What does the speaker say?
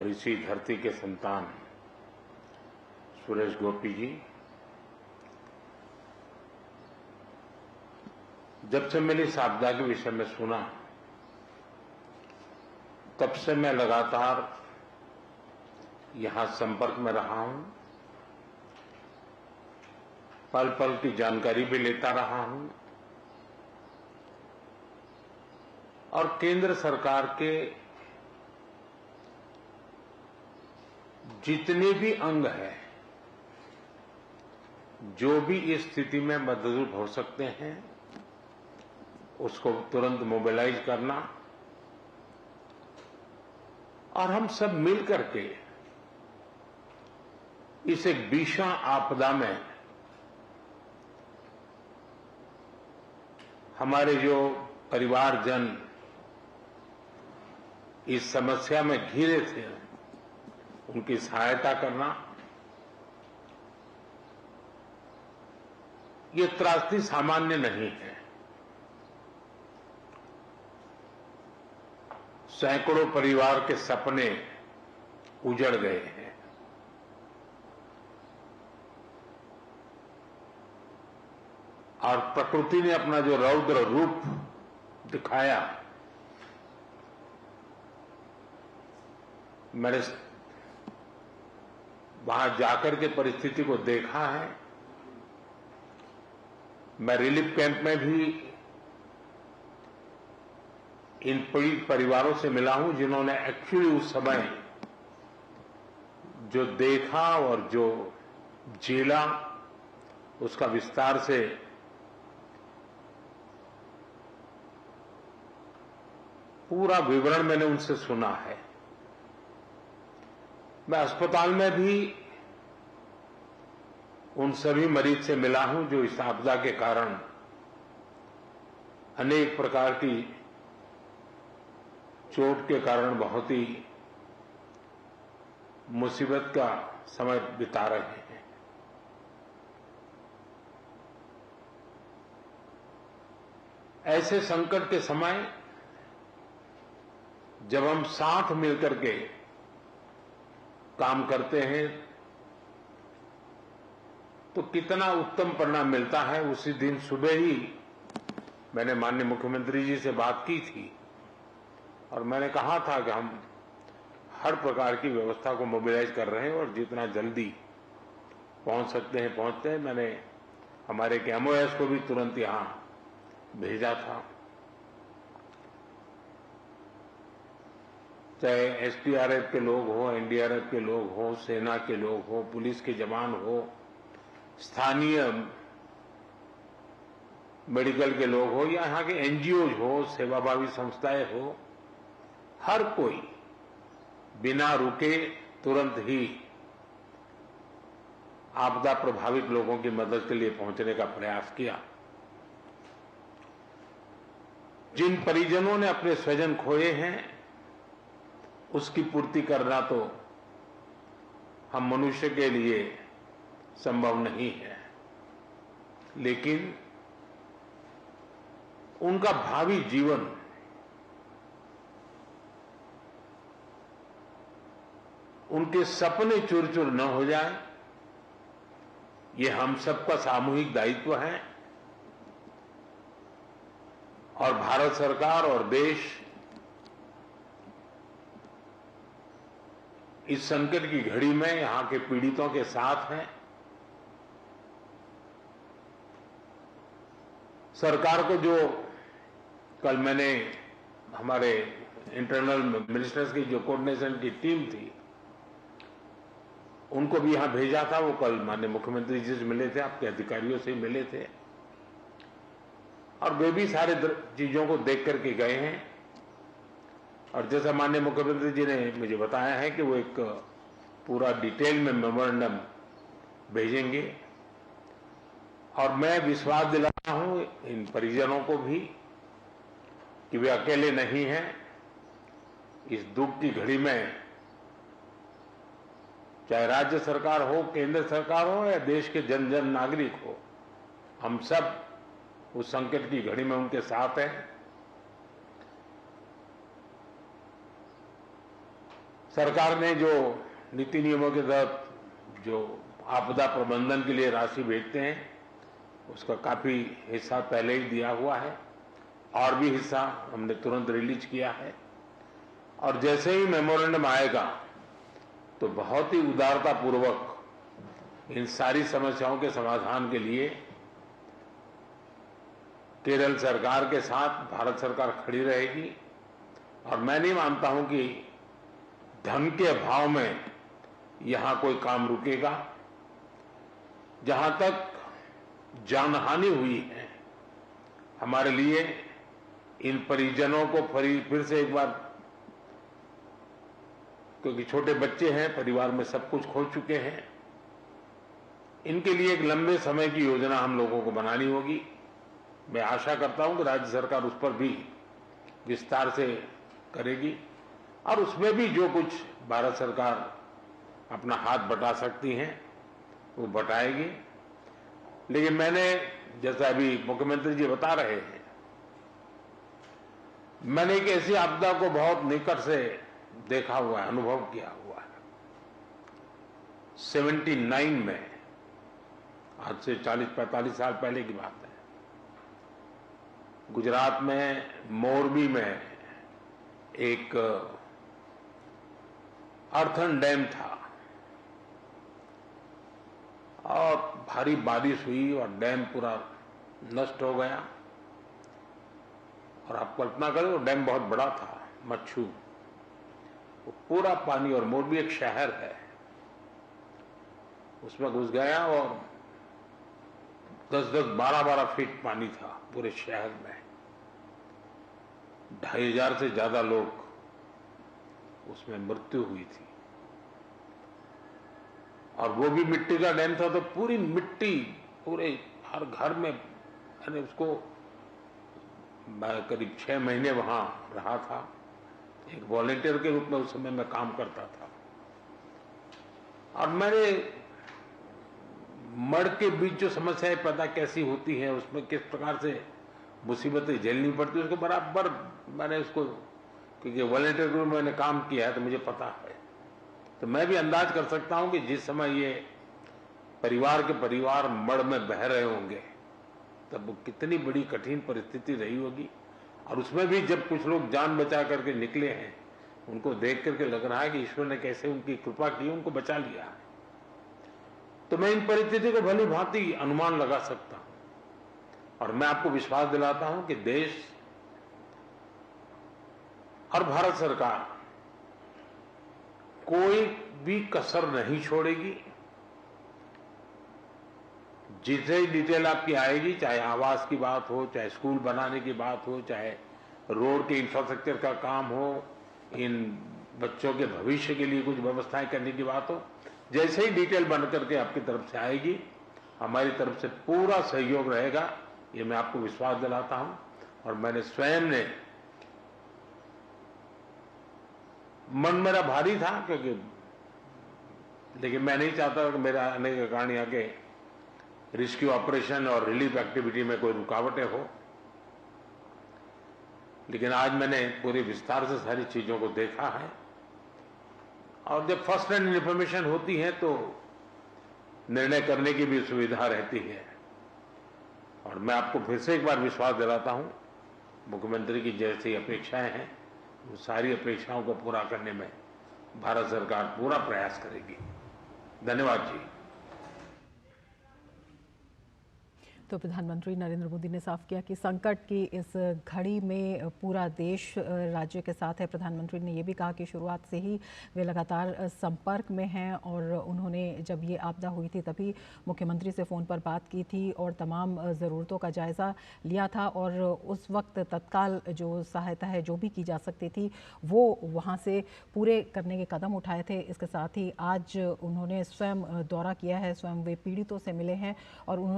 और इसी धरती के संतान सुरेश गोपी जी, जब से मैंने इस आपदा के विषय में सुना, तब से मैं लगातार यहां संपर्क में रहा हूं, पल पल की जानकारी भी लेता रहा हूं और केंद्र सरकार के जितने भी अंग हैं, जो भी इस स्थिति में मदद हो सकते हैं, उसको तुरंत मोबिलाइज करना और हम सब मिल करके इस एक भीषण आपदा में हमारे जो परिवारजन इस समस्या में घिरे थे, उनकी सहायता करना, ये त्रासदी सामान्य नहीं है। सैकड़ों परिवार के सपने उजड़ गए हैं। और प्रकृति ने अपना जो रौद्र रूप दिखाया, मैंने वहां जाकर के परिस्थिति को देखा है। मैं रिलीफ कैंप में भी इन पीड़ित परिवारों से मिला हूं, जिन्होंने एक्चुअली उस समय जो देखा और जो झेला, उसका विस्तार से पूरा विवरण मैंने उनसे सुना है। मैं अस्पताल में भी उन सभी मरीज से मिला हूं जो इस आपदा के कारण अनेक प्रकार की चोट के कारण बहुत ही मुसीबत का समय बिता रहे हैं। ऐसे संकट के समय जब हम साथ मिलकर के काम करते हैं तो कितना उत्तम परिणाम मिलता है। उसी दिन सुबह ही मैंने माननीय मुख्यमंत्री जी से बात की थी और मैंने कहा था कि हम हर प्रकार की व्यवस्था को मोबिलाइज कर रहे हैं और जितना जल्दी पहुंच सकते हैं पहुंचते हैं। मैंने हमारे एमओएस को भी तुरंत यहां भेजा था, चाहे एसडीआरएफ के लोग हो, एनडीआरएफ के लोग हो, सेना के लोग हो, पुलिस के जवान हो, स्थानीय मेडिकल के लोग हो या यहाँ के एनजीओज हो, सेवाभावी संस्थाएं हो, हर कोई बिना रुके तुरंत ही आपदा प्रभावित लोगों की मदद के लिए पहुंचने का प्रयास किया। जिन परिजनों ने अपने स्वजन खोए हैं, उसकी पूर्ति करना तो हम मनुष्य के लिए संभव नहीं है, लेकिन उनका भावी जीवन उनके सपने चूर चूर न हो जाए, ये हम सबका सामूहिक दायित्व है। और भारत सरकार और देश इस संकट की घड़ी में यहां के पीड़ितों के साथ है। सरकार को जो कल मैंने हमारे इंटरनल मिनिस्टर्स की जो कोऑर्डिनेशन की टीम थी, उनको भी यहां भेजा था। वो कल माननीय मुख्यमंत्री जी से मिले थे, आपके अधिकारियों से मिले थे और वे भी सारे चीजों को देख करके गए हैं। और जैसा माननीय मुख्यमंत्री जी ने मुझे बताया है कि वो एक पूरा डिटेल में मेमोरेंडम भेजेंगे और मैं विश्वास दिलाता हूं इन परिजनों को भी कि वे अकेले नहीं हैं। इस दुख की घड़ी में चाहे राज्य सरकार हो, केंद्र सरकार हो या देश के जन जन नागरिक हो, हम सब उस संकट की घड़ी में उनके साथ हैं। सरकार ने जो नीति नियमों के तहत जो आपदा प्रबंधन के लिए राशि भेजते हैं उसका काफी हिस्सा पहले ही दिया हुआ है और भी हिस्सा हमने तुरंत रिलीज किया है। और जैसे ही मेमोरेंडम आएगा तो बहुत ही उदारता पूर्वक इन सारी समस्याओं के समाधान के लिए केरल सरकार के साथ भारत सरकार खड़ी रहेगी। और मैं नहीं मानता हूं कि धन के अभाव में यहां कोई काम रुकेगा। जहां तक जानहानि हुई है, हमारे लिए इन परिजनों को फिर से एक बार, क्योंकि छोटे बच्चे हैं, परिवार में सब कुछ खो चुके हैं, इनके लिए एक लंबे समय की योजना हम लोगों को बनानी होगी। मैं आशा करता हूं कि राज्य सरकार उस पर भी विस्तार से करेगी और उसमें भी जो कुछ भारत सरकार अपना हाथ बटा सकती हैं वो बटाएगी। लेकिन मैंने, जैसा अभी मुख्यमंत्री जी बता रहे हैं, मैंने एक ऐसी आपदा को बहुत निकट से देखा हुआ है, अनुभव किया हुआ है। 79 में, आज से 40-45 साल पहले की बात है, गुजरात में मोरबी में एक अर्थन डैम था और भारी बारिश हुई और डैम पूरा नष्ट हो गया। और आप कल्पना करें, वो डैम बहुत बड़ा था, मच्छू, वो पूरा पानी, और मोरबी एक शहर है, उसमें घुस गया और 10-10, 12-12 फीट पानी था पूरे शहर में। 2500 से ज्यादा लोग उसमें मृत्यु हुई थी। और वो भी मिट्टी का डैम था, तो पूरी मिट्टी पूरे हर घर में, मैंने उसको करीब 6 महीने वहां रहा था, एक वॉलेंटियर के रूप में उस समय मैं काम करता था। और मैंने मड़ के बीच जो समस्याएं पैदा कैसी होती हैं, उसमें किस प्रकार से मुसीबतें झेलनी पड़ती है, उसको बराबर मैंने उसको, क्योंकि वॉलेंटियर ग्रुप में मैंने काम किया है तो मुझे पता है। तो मैं भी अंदाज कर सकता हूं कि जिस समय ये परिवार के परिवार मड़ में बह रहे होंगे तब वो कितनी बड़ी कठिन परिस्थिति रही होगी। और उसमें भी जब कुछ लोग जान बचा करके निकले हैं, उनको देख करके लग रहा है कि ईश्वर ने कैसे उनकी कृपा की, उनको बचा लिया है। तो मैं इन परिस्थिति को भली भांति अनुमान लगा सकता हूं और मैं आपको विश्वास दिलाता हूं कि देश और भारत सरकार कोई भी कसर नहीं छोड़ेगी। जितनी डिटेल आपकी आएगी, चाहे आवास की बात हो, चाहे स्कूल बनाने की बात हो, चाहे रोड के इंफ्रास्ट्रक्चर का काम हो, इन बच्चों के भविष्य के लिए कुछ व्यवस्थाएं करने की बात हो, जैसे ही डिटेल बन करके आपकी तरफ से आएगी, हमारी तरफ से पूरा सहयोग रहेगा, ये मैं आपको विश्वास दिलाता हूं। और मैंने स्वयं ने, मन मेरा भारी था क्योंकि, लेकिन मैं नहीं चाहता कि मेरा आने के कारण यहाँ के रेस्क्यू ऑपरेशन और रिलीफ एक्टिविटी में कोई रुकावटें हो। लेकिन आज मैंने पूरी विस्तार से सारी चीजों को देखा है और जब फर्स्ट हैंड इंफॉर्मेशन होती है तो निर्णय करने की भी सुविधा रहती है। और मैं आपको फिर से एक बार विश्वास दिलाता हूं, मुख्यमंत्री की जैसी अपेक्षाएं हैं, उन सारी अपेक्षाओं को पूरा करने में भारत सरकार पूरा प्रयास करेगी। धन्यवाद जी। तो प्रधानमंत्री नरेंद्र मोदी ने साफ किया कि संकट की इस घड़ी में पूरा देश राज्य के साथ है। प्रधानमंत्री ने ये भी कहा कि शुरुआत से ही वे लगातार संपर्क में हैं और उन्होंने जब ये आपदा हुई थी तभी मुख्यमंत्री से फ़ोन पर बात की थी और तमाम ज़रूरतों का जायज़ा लिया था और उस वक्त तत्काल जो सहायता है जो भी की जा सकती थी वो वहाँ से पूरे करने के कदम उठाए थे। इसके साथ ही आज उन्होंने स्वयं दौरा किया है, स्वयं वे पीड़ितों से मिले हैं और उन्होंने